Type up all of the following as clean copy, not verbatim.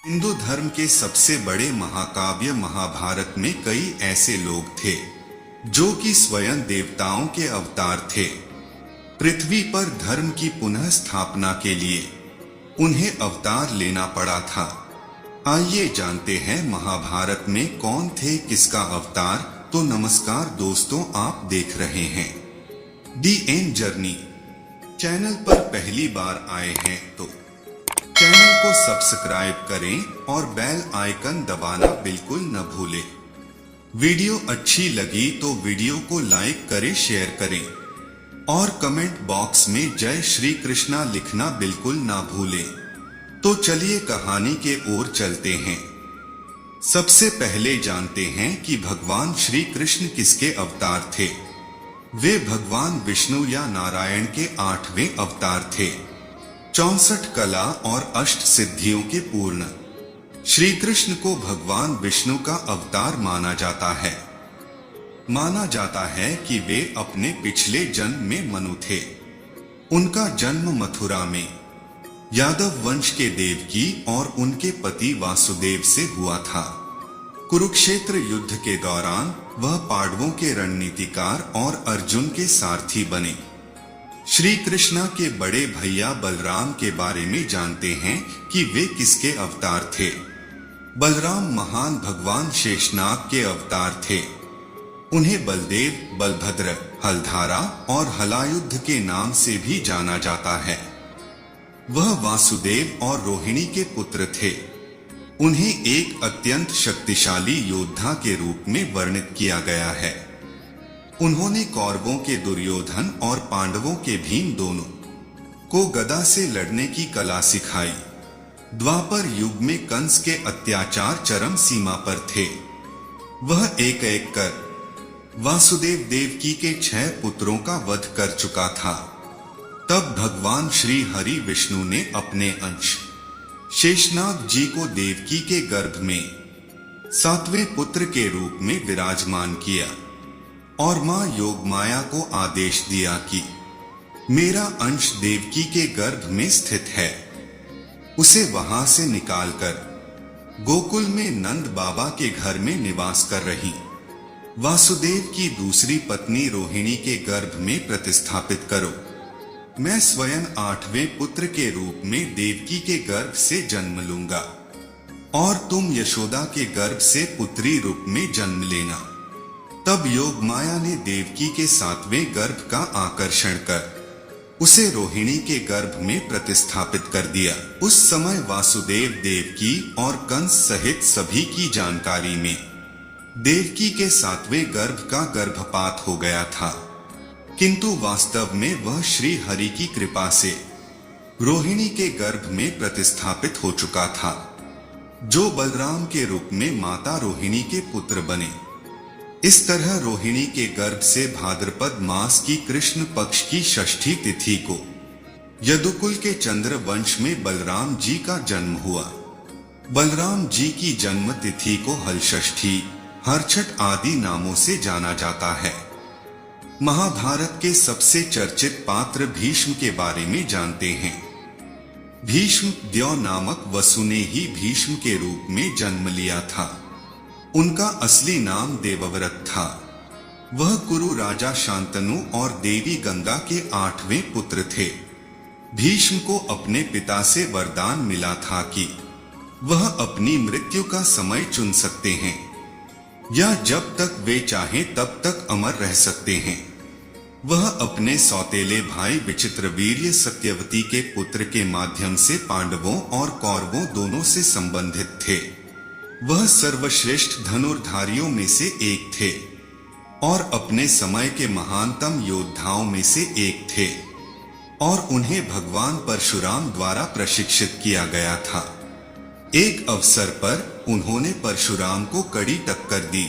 हिंदू धर्म के सबसे बड़े महाकाव्य महाभारत में कई ऐसे लोग थे जो कि स्वयं देवताओं के अवतार थे। पृथ्वी पर धर्म की पुनः स्थापना के लिए उन्हें अवतार लेना पड़ा था। आइए जानते हैं महाभारत में कौन थे, किसका अवतार। तो नमस्कार दोस्तों, आप देख रहे हैं दी एंड जर्नी। चैनल पर पहली बार आए हैं तो चैनल को सब्सक्राइब करें और बेल आइकन दबाना बिल्कुल न भूलें। वीडियो अच्छी लगी तो वीडियो को लाइक करें, शेयर करें और कमेंट बॉक्स में जय श्री कृष्णा लिखना बिल्कुल ना भूलें। तो चलिए कहानी के ओर चलते हैं। सबसे पहले जानते हैं कि भगवान श्री कृष्ण किसके अवतार थे। वे भगवान विष्णु या नारायण के 8वें अवतार थे। 64 कला और अष्ट सिद्धियों के पूर्ण श्री कृष्ण को भगवान विष्णु का अवतार माना जाता है। माना जाता है कि वे अपने पिछले जन्म में मनु थे। उनका जन्म मथुरा में यादव वंश के देवकी और उनके पति वासुदेव से हुआ था। कुरुक्षेत्र युद्ध के दौरान वह पांडवों के रणनीतिकार और अर्जुन के सारथी बने। श्री कृष्णा के बड़े भैया बलराम के बारे में जानते हैं कि वे किसके अवतार थे। बलराम महान भगवान शेषनाग के अवतार थे। उन्हें बलदेव, बलभद्र, हलधारा और हलायुद्ध के नाम से भी जाना जाता है। वह वासुदेव और रोहिणी के पुत्र थे। उन्हें एक अत्यंत शक्तिशाली योद्धा के रूप में वर्णित किया गया है। उन्होंने कौरवों के दुर्योधन और पांडवों के भीम दोनों को गदा से लड़ने की कला सिखाई। द्वापर युग में कंस के अत्याचार चरम सीमा पर थे। वह एक एक कर वासुदेव देवकी के 6 पुत्रों का वध कर चुका था। तब भगवान श्री हरि विष्णु ने अपने अंश शेषनाग जी को देवकी के गर्भ में 7वें पुत्र के रूप में विराजमान किया और मां योगमाया को आदेश दिया कि मेरा अंश देवकी के गर्भ में स्थित है, उसे वहां से निकालकर गोकुल में नंद बाबा के घर में निवास कर रही वासुदेव की दूसरी पत्नी रोहिणी के गर्भ में प्रतिस्थापित करो। मैं स्वयं 8वें पुत्र के रूप में देवकी के गर्भ से जन्म लूंगा और तुम यशोदा के गर्भ से पुत्री रूप में जन्म लेना। तब योगमाया ने देवकी के 7वें गर्भ का आकर्षण कर उसे रोहिणी के गर्भ में प्रतिस्थापित कर दिया। उस समय वासुदेव, देवकी और कंस सहित सभी की जानकारी में देवकी के 7वें गर्भ का गर्भपात हो गया था, किंतु वास्तव में वह श्री हरि की कृपा से रोहिणी के गर्भ में प्रतिस्थापित हो चुका था, जो बलराम के रूप में माता रोहिणी के पुत्र बने। इस तरह रोहिणी के गर्भ से भाद्रपद मास की कृष्ण पक्ष की षष्ठी तिथि को यदुकुल के चंद्र वंश में बलराम जी का जन्म हुआ। बलराम जी की जन्म तिथि को हलषष्ठी, हरछठ आदि नामों से जाना जाता है। महाभारत के सबसे चर्चित पात्र भीष्म के बारे में जानते हैं। भीष्म द्यौ नामक वसु ने ही भीष्म के रूप में जन्म लिया था। उनका असली नाम देवव्रत था। वह कुरु राजा शांतनु और देवी गंगा के 8वें पुत्र थे। भीष्म को अपने पिता से वरदान मिला था कि वह अपनी मृत्यु का समय चुन सकते हैं या जब तक वे चाहें तब तक अमर रह सकते हैं। वह अपने सौतेले भाई विचित्रवीर्य सत्यवती के पुत्र के माध्यम से पांडवों और कौरवों दोनों से संबंधित थे। वह सर्वश्रेष्ठ धनुर्धारियों में से एक थे और अपने समय के महानतम योद्धाओं में से एक थे और उन्हें भगवान परशुराम द्वारा प्रशिक्षित किया गया था। एक अवसर पर उन्होंने परशुराम को कड़ी टक्कर दी।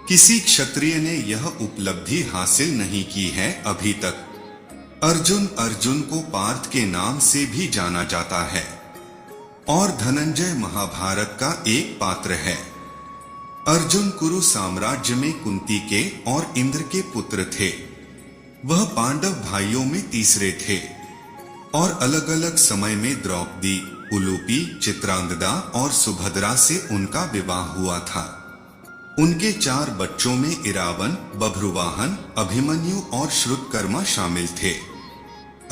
किसी क्षत्रिय ने यह उपलब्धि हासिल नहीं की है अभी तक। अर्जुन को पार्थ के नाम से भी जाना जाता है और धनंजय महाभारत का एक पात्र है। अर्जुन कुरु साम्राज्य में कुंती के और इंद्र के पुत्र थे। वह पांडव भाइयों में तीसरे थे और अलग अलग समय में द्रौपदी, उलूपी, चित्रांगदा और सुभद्रा से उनका विवाह हुआ था। उनके 4 बच्चों में इरावन, बभ्रुवाहन, अभिमन्यु और श्रुतकर्मा शामिल थे।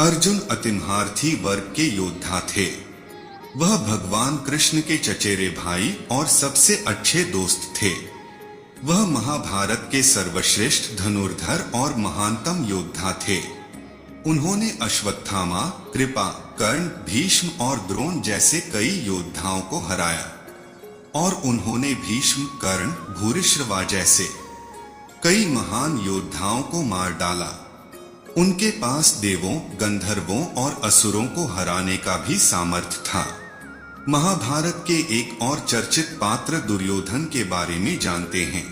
अर्जुन अतिमहारथी वर्ग के योद्धा थे। वह भगवान कृष्ण के चचेरे भाई और सबसे अच्छे दोस्त थे। वह महाभारत के सर्वश्रेष्ठ धनुर्धर और महानतम योद्धा थे। उन्होंने अश्वत्थामा, कृपा, कर्ण, भीष्म और द्रोण जैसे कई योद्धाओं को हराया और उन्होंने भीष्म, कर्ण, भूरिश्रवा जैसे कई महान योद्धाओं को मार डाला। उनके पास देवों, गंधर्वों और असुरों को हराने का भी सामर्थ्य था। महाभारत के एक और चर्चित पात्र दुर्योधन के बारे में जानते हैं।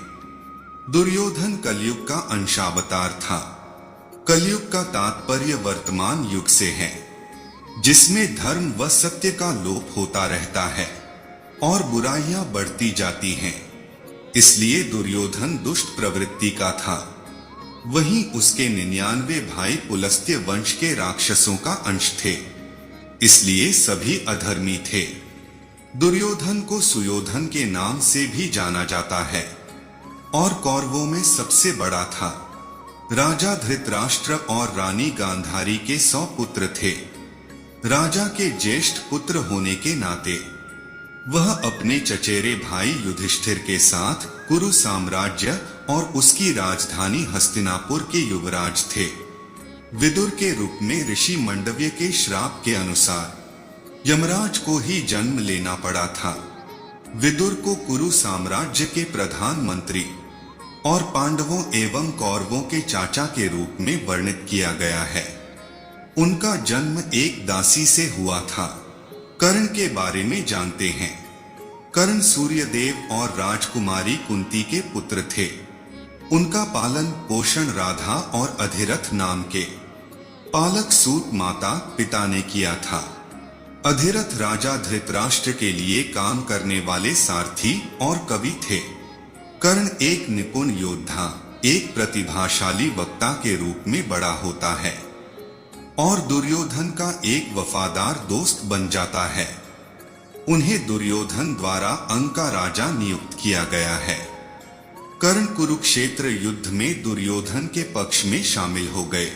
दुर्योधन कलयुग का अंशावतार था। कलयुग का तात्पर्य वर्तमान युग से है, जिसमें धर्म व सत्य का लोप होता रहता है और बुराइयां बढ़ती जाती हैं। इसलिए दुर्योधन दुष्ट प्रवृत्ति का था। वहीं उसके 99 भाई पुलस्त्य वंश के राक्षसों का अंश थे, इसलिए सभी अधर्मी थे। दुर्योधन को सुयोधन के नाम से भी जाना जाता है और कौरवों में सबसे बड़ा था। राजा धृतराष्ट्र और रानी गांधारी के 100 पुत्र थे। राजा के ज्येष्ठ पुत्र होने के नाते वह अपने चचेरे भाई युधिष्ठिर के साथ कुरु साम्राज्य और उसकी राजधानी हस्तिनापुर के युवराज थे। विदुर के रूप में ऋषि मंडव्य के श्राप के अनुसार यमराज को ही जन्म लेना पड़ा था। विदुर को कुरु साम्राज्य के प्रधानमंत्री और पांडवों एवं कौरवों के चाचा के रूप में वर्णित किया गया है। उनका जन्म एक दासी से हुआ था। कर्ण के बारे में जानते हैं। कर्ण सूर्यदेव और राजकुमारी कुंती के पुत्र थे। उनका पालन पोषण राधा और अधिरथ नाम के पालक सूत माता पिता ने किया था। अधिरथ राजा धृतराष्ट्र के लिए काम करने वाले सारथी और कवि थे। कर्ण एक निपुण योद्धा, एक प्रतिभाशाली वक्ता के रूप में बड़ा होता है और दुर्योधन का एक वफादार दोस्त बन जाता है। उन्हें दुर्योधन द्वारा अंक का राजा नियुक्त किया गया है। कर्ण कुरुक्षेत्र युद्ध में दुर्योधन के पक्ष में शामिल हो गए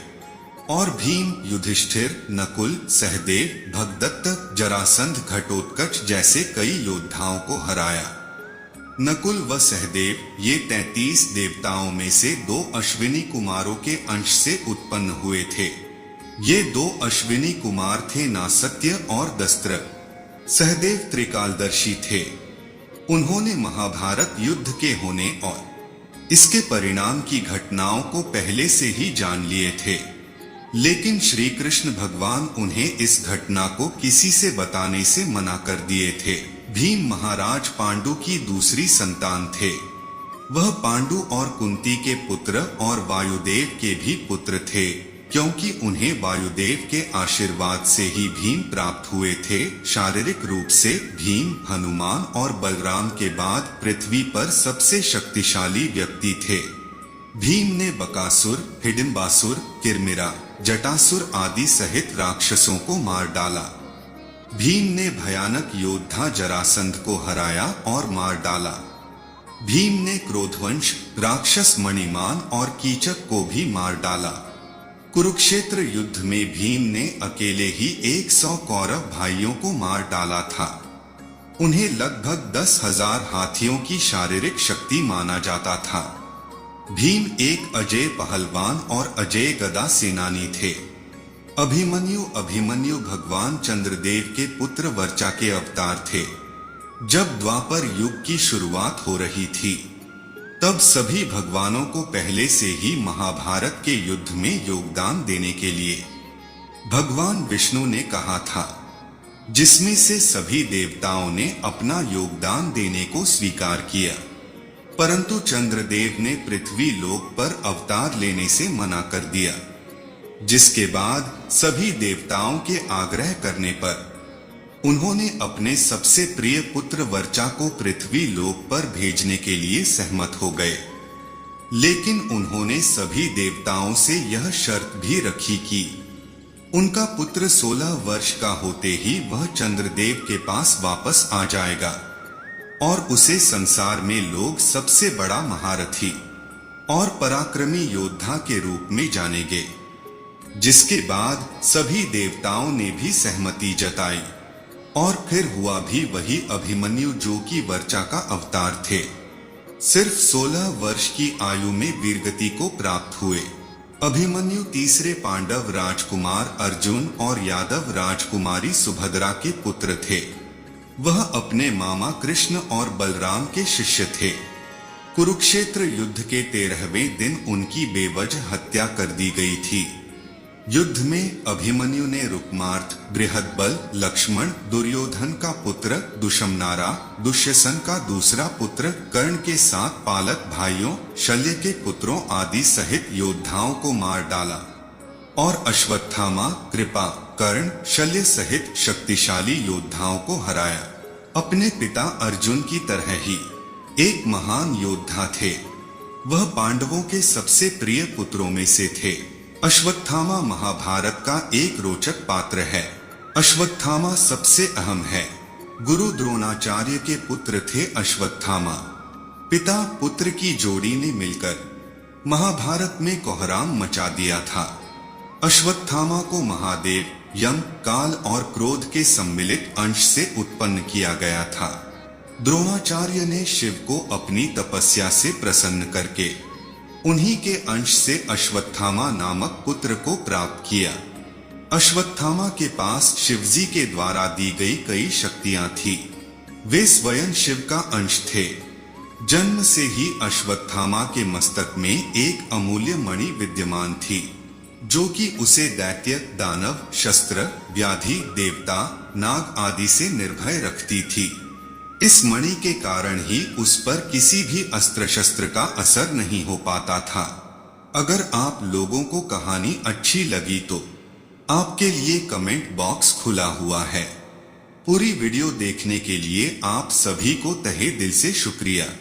और भीम, युधिष्ठिर, नकुल, सहदेव, भगदत्त, जरासंध, घटोत्कच जैसे कई योद्धाओं को हराया। नकुल व सहदेव ये 33 देवताओं में से 2 अश्विनी कुमारों के अंश से उत्पन्न हुए थे। ये 2 अश्विनी कुमार थे नासत्य और दस्त्र। सहदेव त्रिकालदर्शी थे। उन्होंने महाभारत युद्ध के होने और इसके परिणाम की घटनाओं को पहले से ही जान लिए थे, लेकिन श्री कृष्ण भगवान उन्हें इस घटना को किसी से बताने से मना कर दिए थे। भीम महाराज पांडु की दूसरी संतान थे। वह पांडु और कुंती के पुत्र और वायुदेव के भी पुत्र थे, क्योंकि उन्हें वायुदेव के आशीर्वाद से ही भीम प्राप्त हुए थे। शारीरिक रूप से भीम हनुमान और बलराम के बाद पृथ्वी पर सबसे शक्तिशाली व्यक्ति थे। भीम ने बकासुर, हिडिंबासुर, किरमिरा, जटासुर आदि सहित राक्षसों को मार डाला। भीम ने भयानक योद्धा जरासंध को हराया और मार डाला। भीम ने क्रोधवंश, राक्षस मणिमान और कीचक को भी मार डाला। कुरुक्षेत्र युद्ध में भीम ने अकेले ही 100 कौरव भाइयों को मार डाला था। उन्हें लगभग 10,000 हाथियों की शारीरिक शक्ति माना जाता था। भीम एक अजेय पहलवान और अजेय गदा सेनानी थे। अभिमन्यु भगवान चंद्रदेव के पुत्र वर्चा के अवतार थे। जब द्वापर युग की शुरुआत हो रही थी, तब सभी भगवानों को पहले से ही महाभारत के युद्ध में योगदान देने के लिए भगवान विष्णु ने कहा था, जिसमें से सभी देवताओं ने अपना योगदान देने को स्वीकार किया, परंतु चंद्रदेव ने पृथ्वी लोक पर अवतार लेने से मना कर दिया। जिसके बाद सभी देवताओं के आग्रह करने पर उन्होंने अपने सबसे प्रिय पुत्र वर्चा को पृथ्वी लोक पर भेजने के लिए सहमत हो गए। लेकिन उन्होंने सभी देवताओं से यह शर्त भी रखी कि उनका पुत्र 16 वर्ष का होते ही वह चंद्रदेव के पास वापस आ जाएगा और उसे संसार में लोग सबसे बड़ा महारथी और पराक्रमी योद्धा के रूप में जानेंगे। जिसके बाद सभी देवताओं ने भी सहमति जताई और फिर हुआ भी वही अभिमन्यु जो कि वर्चा का अवतार थे। सिर्फ 16 वर्ष की आयु में वीरगति को प्राप्त हुए। अभिमन्यु तीसरे पांडव राजकुमार अर्जुन और यादव राजकुमारी सुभद्रा के पुत्र थे। वह अपने मामा कृष्ण और बलराम के शिष्य थे। कुरुक्षेत्र युद्ध के 13वें दिन उनकी बेवजह हत्या कर दी गई थी। युद्ध में अभिमन्यु ने रुक्मार्थ, बृहदबल, लक्ष्मण, दुर्योधन का पुत्र दुशमनारा, दुष्यसन का दूसरा पुत्र कर्ण के 7 पालक भाइयों, शल्य के पुत्रों आदि सहित योद्धाओं को मार डाला और अश्वत्थामा, कृपा, कर्ण, शल्य सहित शक्तिशाली योद्धाओं को हराया। अपने पिता अर्जुन की तरह ही एक महान योद्धा थे। वह पांडवों के सबसे प्रिय पुत्रों में से थे। अश्वत्थामा महाभारत का एक रोचक पात्र है। अश्वत्थामा सबसे अहम है। गुरु द्रोणाचार्य के पुत्र थे अश्वत्थामा। पिता पुत्र की जोड़ी ने मिलकर महाभारत में कोहराम मचा दिया था। अश्वत्थामा को महादेव, यम, काल और क्रोध के सम्मिलित अंश से उत्पन्न किया गया था। द्रोणाचार्य ने शिव को अपनी तपस्या से प्रसन्न करके उन्हीं के अंश से अश्वत्थामा नामक पुत्र को प्राप्त किया। अश्वत्थामा के पास शिवजी के द्वारा दी गई कई शक्तियां थी। वे स्वयं शिव का अंश थे। जन्म से ही अश्वत्थामा के मस्तक में एक अमूल्य मणि विद्यमान थी, जो कि उसे दैत्य, दानव, शस्त्र, व्याधि, देवता, नाग आदि से निर्भय रखती थी। इस मणि के कारण ही उस पर किसी भी अस्त्र शस्त्र का असर नहीं हो पाता था। अगर आप लोगों को कहानी अच्छी लगी तो आपके लिए कमेंट बॉक्स खुला हुआ है। पूरी वीडियो देखने के लिए आप सभी को तहे दिल से शुक्रिया।